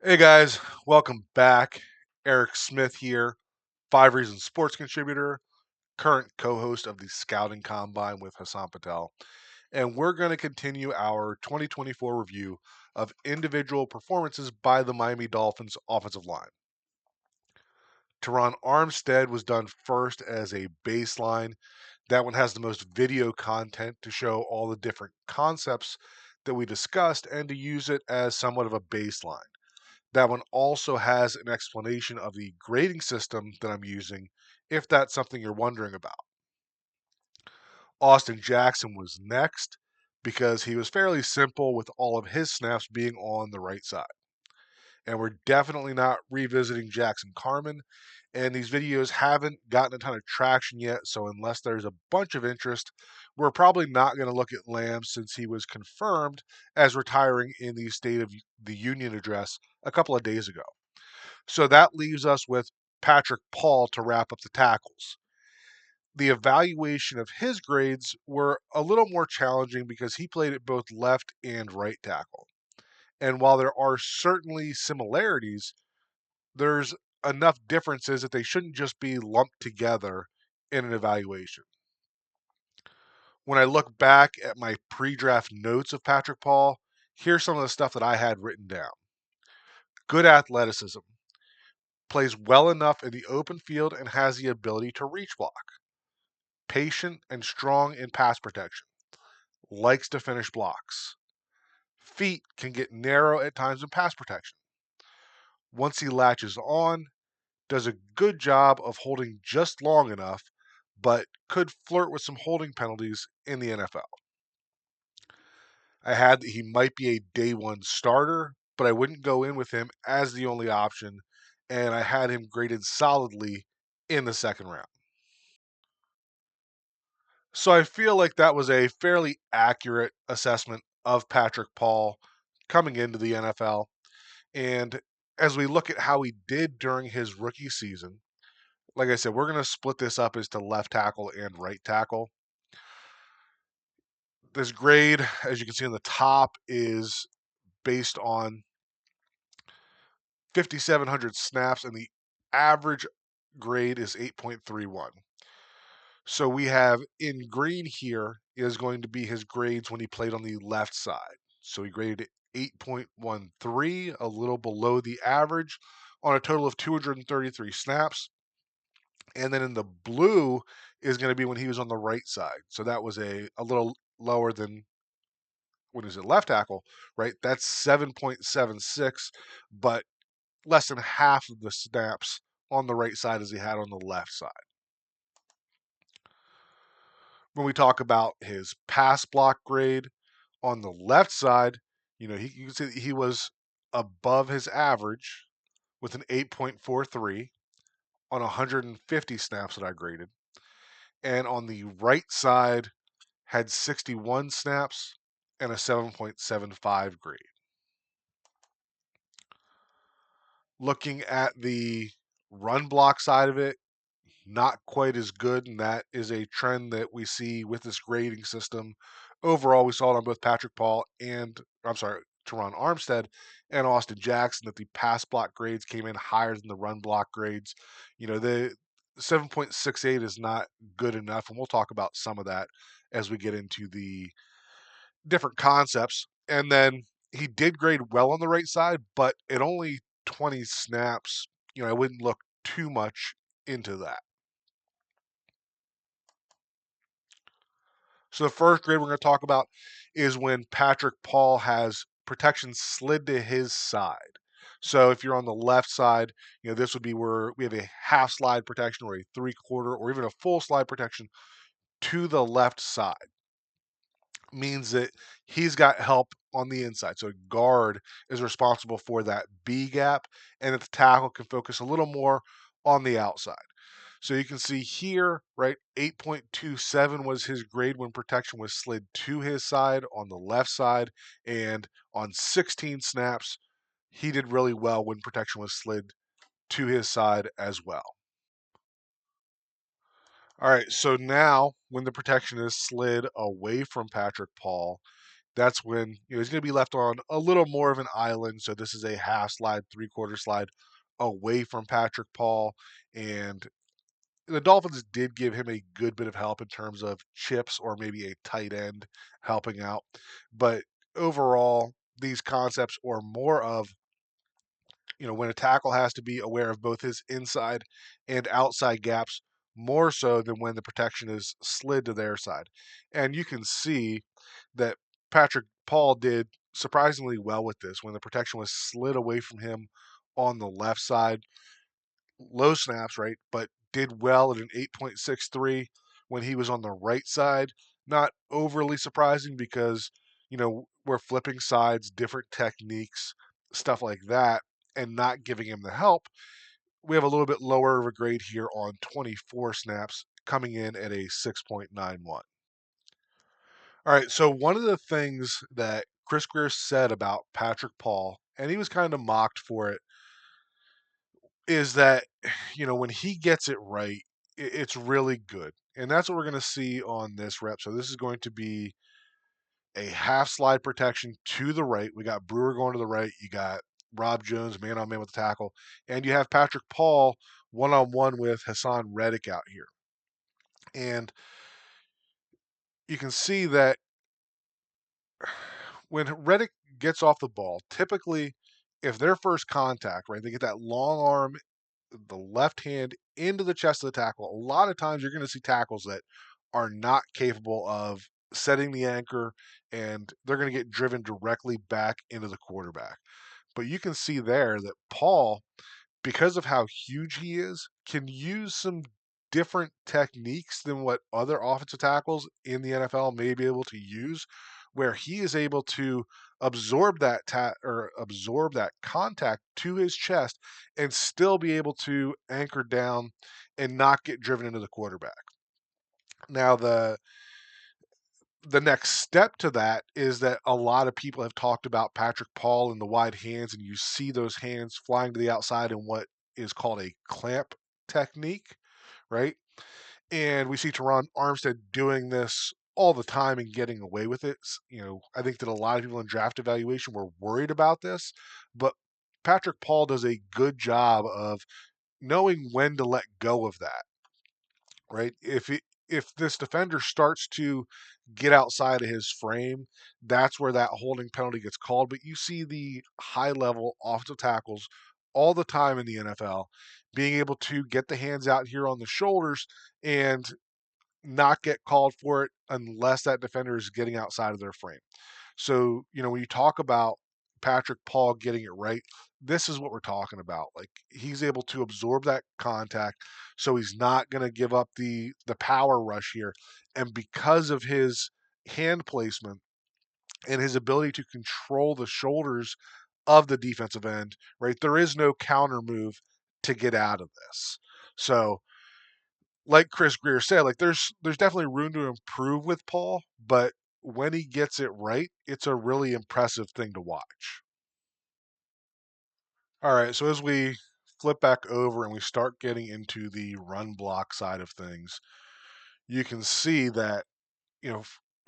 Hey guys, welcome back. Eric Smith here, Five Reasons Sports contributor, current co-host of the Scouting Combine with Hassan Patel, and we're going to continue our 2024 review of individual performances by the Miami Dolphins offensive line. Teron Armstead was done first as a baseline. That one has the most video content to show all the different concepts that we discussed and to use it as somewhat of a baseline. That one also has an explanation of the grading system that I'm using, if that's something you're wondering about. Austin Jackson was next because he was fairly simple with all of his snaps being on the right side. And we're definitely not revisiting Jackson Carman. And these videos haven't gotten a ton of traction yet, so unless there's a bunch of interest, we're probably not going to look at Lamb since he was confirmed as retiring in the State of the Union address a couple of days ago. So that leaves us with Patrick Paul to wrap up the tackles. The evaluation of his grades were a little more challenging because he played at both left and right tackle. And while there are certainly similarities, there's enough differences that they shouldn't just be lumped together in an evaluation. When I look back at my pre draft notes of Patrick Paul, here's some of the stuff that I had written down. Good athleticism, plays well enough in the open field and has the ability to reach block. Patient and strong in pass protection. Likes to finish blocks. Feet can get narrow at times in pass protection. Once he latches on, does a good job of holding just long enough, but could flirt with some holding penalties in the NFL. I had that he might be a day one starter, but I wouldn't go in with him as the only option, and I had him graded solidly in the second round. So I feel like that was a fairly accurate assessment of Patrick Paul coming into the NFL. And as we look at how he did during his rookie season, like I said, we're going to split this up as to left tackle and right tackle. This grade, as you can see on the top, is based on 5,700 snaps, and the average grade is 8.31. So we have in green here is going to be his grades when he played on the left side. So he graded 8.13, a little below the average on a total of 233 snaps. And then in the blue is going to be when he was on the right side. So that was a little lower than when he was at left tackle, right? That's 7.76, but less than half of the snaps on the right side as he had on the left side. When we talk about his pass block grade on the left side, you can see that he was above his average with an 8.43 on 150 snaps that I graded. And on the right side, had 61 snaps and a 7.75 grade. Looking at the run block side of it, not quite as good, and that is a trend that we see with this grading system. Overall, we saw it on both Patrick Paul and Teron Armstead and Austin Jackson that the pass block grades came in higher than the run block grades. The 7.68 is not good enough, and we'll talk about some of that as we get into the different concepts. And then he did grade well on the right side, but at only 20 snaps, I wouldn't look too much into that. So the first grade we're going to talk about is when Patrick Paul has protection slid to his side. So if you're on the left side, this would be where we have a half slide protection or a 3/4 or even a full slide protection to the left side. Means that he's got help on the inside. So guard is responsible for that B gap, and that the tackle can focus a little more on the outside. So you can see here, right, 8.27 was his grade when protection was slid to his side on the left side. And on 16 snaps, he did really well when protection was slid to his side as well. All right, so now when the protection is slid away from Patrick Paul, that's when he's going to be left on a little more of an island. So this is a half slide, 3/4 slide away from Patrick Paul, and the Dolphins did give him a good bit of help in terms of chips or maybe a tight end helping out. But overall, these concepts are more of, when a tackle has to be aware of both his inside and outside gaps more so than when the protection is slid to their side. And you can see that Patrick Paul did surprisingly well with this when the protection was slid away from him on the left side, low snaps, right? But did well at an 8.63 when he was on the right side. Not overly surprising because, we're flipping sides, different techniques, stuff like that, and not giving him the help. We have a little bit lower of a grade here on 24 snaps, coming in at a 6.91. All right, so one of the things that Chris Grier said about Patrick Paul, and he was kind of mocked for it, is that when he gets it right, it's really good, and that's what we're going to see on this rep. So this is going to be a half slide protection to the right. We got Brewer going to the right. You got Rob Jones man on man with the tackle, and you have Patrick Paul one on one with Hassan Reddick out here, and you can see that when Reddick gets off the ball, typically if their first contact, right, they get that long arm, the left hand into the chest of the tackle. A lot of times you're going to see tackles that are not capable of setting the anchor, and they're going to get driven directly back into the quarterback. But you can see there that Paul, because of how huge he is, can use some different techniques than what other offensive tackles in the NFL may be able to use, where he is able to absorb or absorb that contact to his chest and still be able to anchor down and not get driven into the quarterback. Now the next step to that is that a lot of people have talked about Patrick Paul and the wide hands, and you see those hands flying to the outside in what is called a clamp technique, right? And we see Teron Armstead doing this all the time and getting away with it. I think that a lot of people in draft evaluation were worried about this, but Patrick Paul does a good job of knowing when to let go of that, right? If this defender starts to get outside of his frame, that's where that holding penalty gets called. But you see the high level offensive tackles all the time in the NFL being able to get the hands out here on the shoulders and not get called for it unless that defender is getting outside of their frame. So, when you talk about Patrick Paul getting it right, this is what we're talking about. Like, he's able to absorb that contact, so he's not going to give up the power rush here. And because of his hand placement and his ability to control the shoulders of the defensive end, right? There is no counter move to get out of this. So, like Chris Grier said, like there's definitely room to improve with Paul, but when he gets it right, it's a really impressive thing to watch. All right, so as we flip back over and we start getting into the run block side of things, you can see that,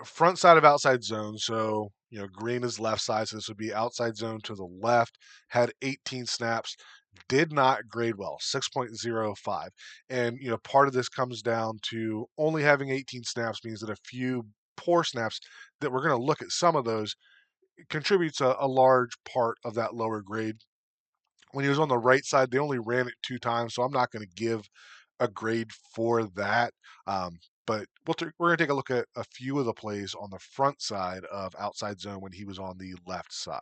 front side of outside zone. So, green is left side. So this would be outside zone to the left, had 18 snaps, did not grade well, 6.05. And, part of this comes down to only having 18 snaps means that a few poor snaps that we're going to look at some of those contributes a large part of that lower grade. When he was on the right side, they only ran it 2 times, so I'm not going to give a grade for that. But we're going to take a look at a few of the plays on the front side of outside zone when he was on the left side.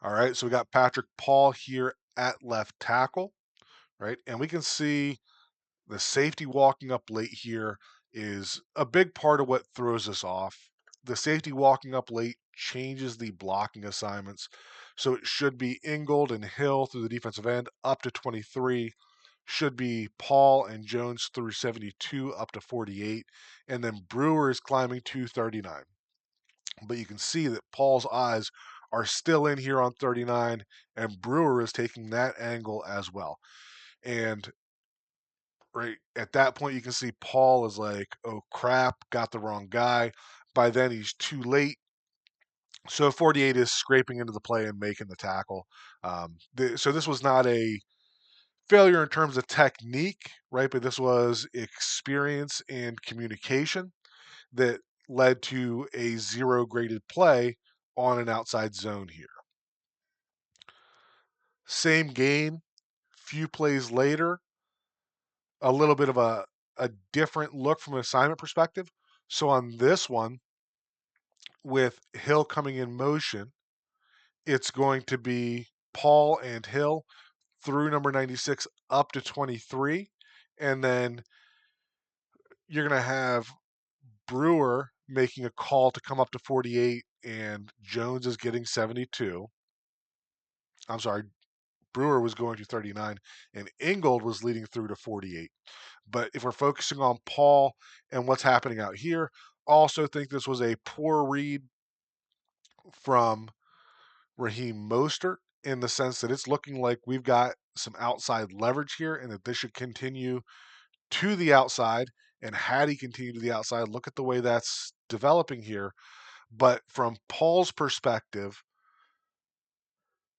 All right, so we got Patrick Paul here at left tackle, right? And we can see the safety walking up late here is a big part of what throws us off. The safety walking up late changes the blocking assignments. So it should be Ingold and Hill through the defensive end up to 23. Should be Paul and Jones through 72 up to 48. And then Brewer is climbing to 39. But you can see that Paul's eyes are still in here on 39, and Brewer is taking that angle as well. And right at that point, you can see Paul is like, oh crap, got the wrong guy. By then, he's too late. So 48 is scraping into the play and making the tackle. So this was not a failure in terms of technique, right? But this was experience and communication that led to a 0 graded play on an outside zone here. Same game, few plays later, a little bit of a different look from an assignment perspective. So on this one, with Hill coming in motion, it's going to be Paul and Hill through number 96 up to 23. And then you're going to have Brewer making a call to come up to 48, and Jones is getting 72. I'm sorry, Brewer was going to 39, and Ingold was leading through to 48. But if we're focusing on Paul and what's happening out here, also think this was a poor read from Raheem Mostert in the sense that it's looking like we've got some outside leverage here and that this should continue to the outside. And had he continued to the outside, look at the way that's developing here. But from Paul's perspective,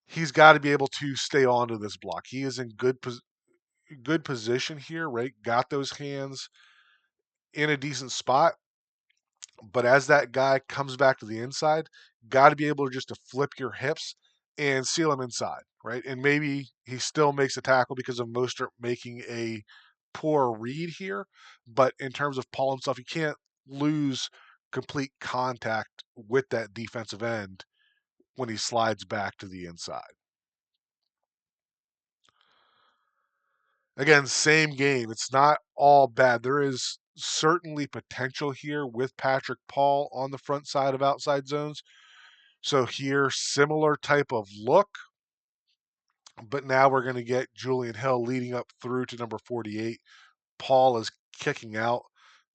he's got to be able to stay onto this block. He is in good position here, right? Got those hands in a decent spot. But as that guy comes back to the inside, got to be able just to flip your hips and seal him inside, right? And maybe he still makes a tackle because of Mostert making a poor read here. But in terms of Paul himself, you can't lose complete contact with that defensive end when he slides back to the inside. Again, same game. It's not all bad. There is certainly potential here with Patrick Paul on the front side of outside zones. So here, similar type of look, but now we're going to get Julian Hill leading up through to number 48. Paul is kicking out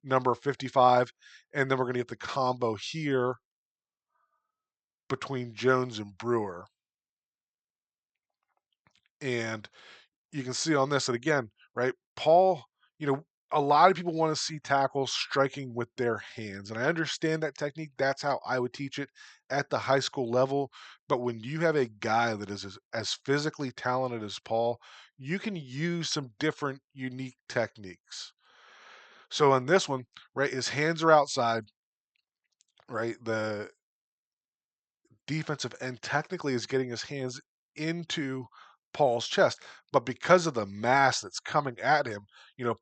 number 55, and then we're going to get the combo here between Jones and Brewer. And you can see on this that again, right? Paul, a lot of people want to see tackles striking with their hands. And I understand that technique. That's how I would teach it at the high school level. But when you have a guy that is as physically talented as Paul, you can use some different unique techniques. So on this one, right, his hands are outside, right? The defensive end technically is getting his hands into Paul's chest. But because of the mass that's coming at him,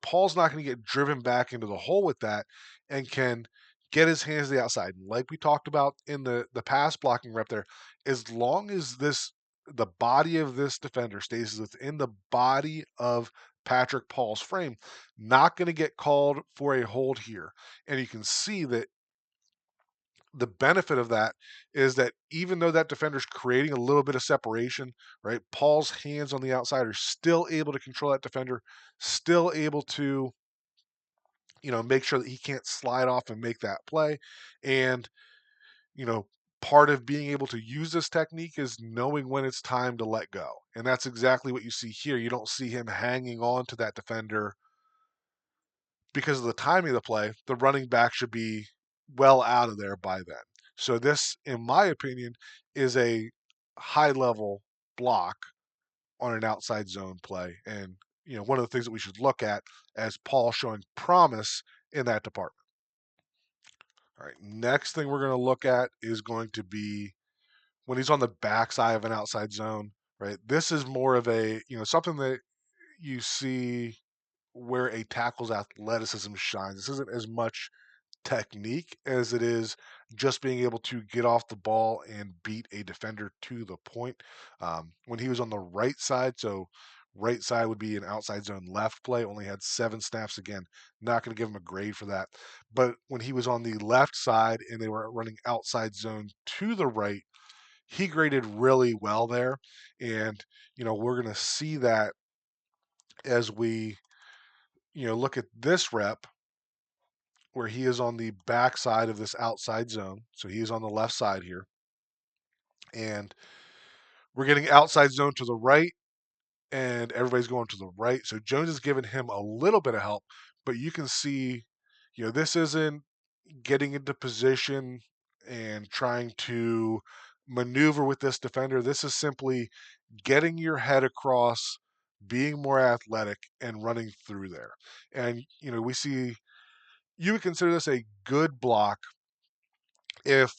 Paul's not going to get driven back into the hole with that and can get his hands to the outside. And like we talked about in the pass blocking rep there, as long as the body of this defender stays within the body of Patrick Paul's frame, not going to get called for a hold here. And you can see that the benefit of that is that even though that defender's creating a little bit of separation, right? Paul's hands on the outside are still able to control that defender, still able to, make sure that he can't slide off and make that play. And, you know, part of being able to use this technique is knowing when it's time to let go. And that's exactly what you see here. You don't see him hanging on to that defender because of the timing of the play. The running back should be well out of there by then. So this, in my opinion, is a high level block on an outside zone play. And, one of the things that we should look at as Paul showing promise in that department. All right, next thing we're going to look at is going to be when he's on the backside of an outside zone, right? This is more of a, something that you see where a tackle's athleticism shines. This isn't as much technique as it is just being able to get off the ball and beat a defender to the point. When he was on the right side, so right side would be an outside zone left play, only had 7 snaps. Again, not going to give him a grade for that. But when he was on the left side and they were running outside zone to the right, he graded really well there. And, we're going to see that as we, look at this rep where he is on the back side of this outside zone. So he is on the left side here. And we're getting outside zone to the right, and everybody's going to the right. So Jones is giving him a little bit of help, but you can see, this isn't, getting into position and trying to maneuver with this defender. This is simply getting your head across, being more athletic, and running through there. And, we see you would consider this a good block if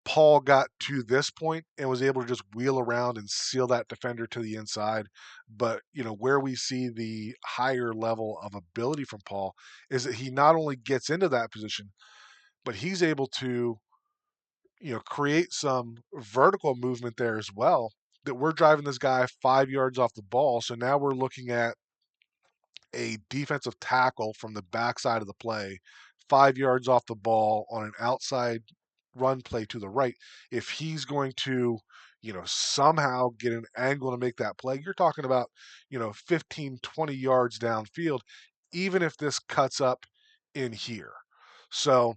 Paul got to this point and was able to just wheel around and seal that defender to the inside. But, where we see the higher level of ability from Paul is that he not only gets into that position, but he's able to, create some vertical movement there as well. That we're driving this guy 5 yards off the ball. So now we're looking at a defensive tackle from the backside of the play, 5 yards off the ball on an outside run play to the right. If he's going to, somehow get an angle to make that play, you're talking about, 15, 20 yards downfield, even if this cuts up in here. So,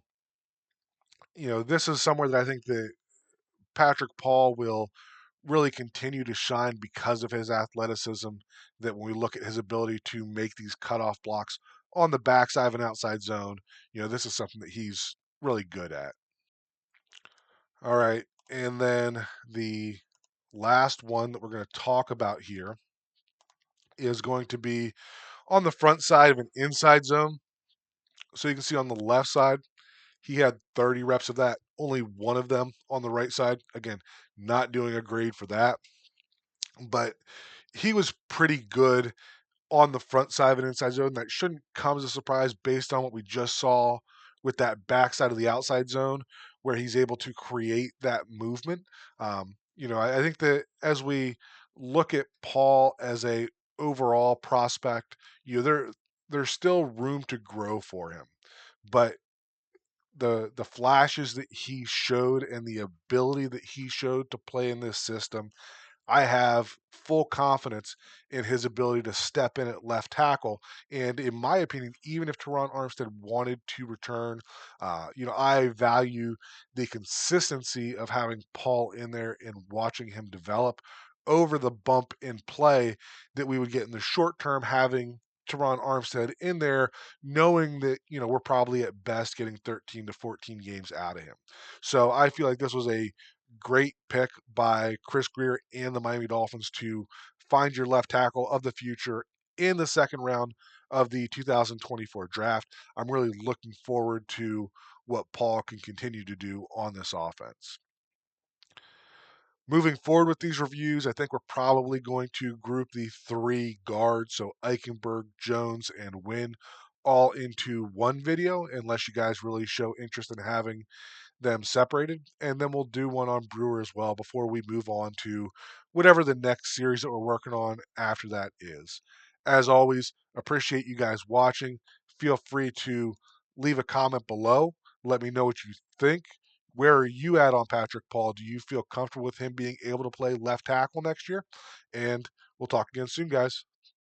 this is somewhere that I think that Patrick Paul will really continue to shine because of his athleticism. That when we look at his ability to make these cutoff blocks on the backside of an outside zone, this is something that he's really good at. All right. And then the last one that we're going to talk about here is going to be on the front side of an inside zone. So you can see on the left side, he had 30 reps of that, only one of them on the right side. Again, not doing a grade for that, but he was pretty good on the front side of an inside zone. That shouldn't come as a surprise based on what we just saw with that backside of the outside zone, where he's able to create that movement. I think that as we look at Paul as a overall prospect, there's still room to grow for him, but the flashes that he showed and the ability that he showed to play in this system, I have full confidence in his ability to step in at left tackle. And in my opinion, even if Teron Armstead wanted to return, I value the consistency of having Paul in there and watching him develop over the bump in play that we would get in the short term, having Teron Armstead in there, knowing that, we're probably at best getting 13 to 14 games out of him. So I feel like this was a great pick by Chris Grier and the Miami Dolphins to find your left tackle of the future in the second round of the 2024 draft. I'm really looking forward to what Paul can continue to do on this offense. Moving forward with these reviews, I think we're probably going to group the three guards, so Eichenberg, Jones, and Wynn, all into one video, unless you guys really show interest in having them separated, and then we'll do one on Brewer as well before we move on to whatever the next series that we're working on after that is. As always, appreciate you guys watching. Feel free to leave a comment below. Let me know what you think. Where are you at on Patrick Paul? Do you feel comfortable with him being able to play left tackle next year? And we'll talk again soon, guys.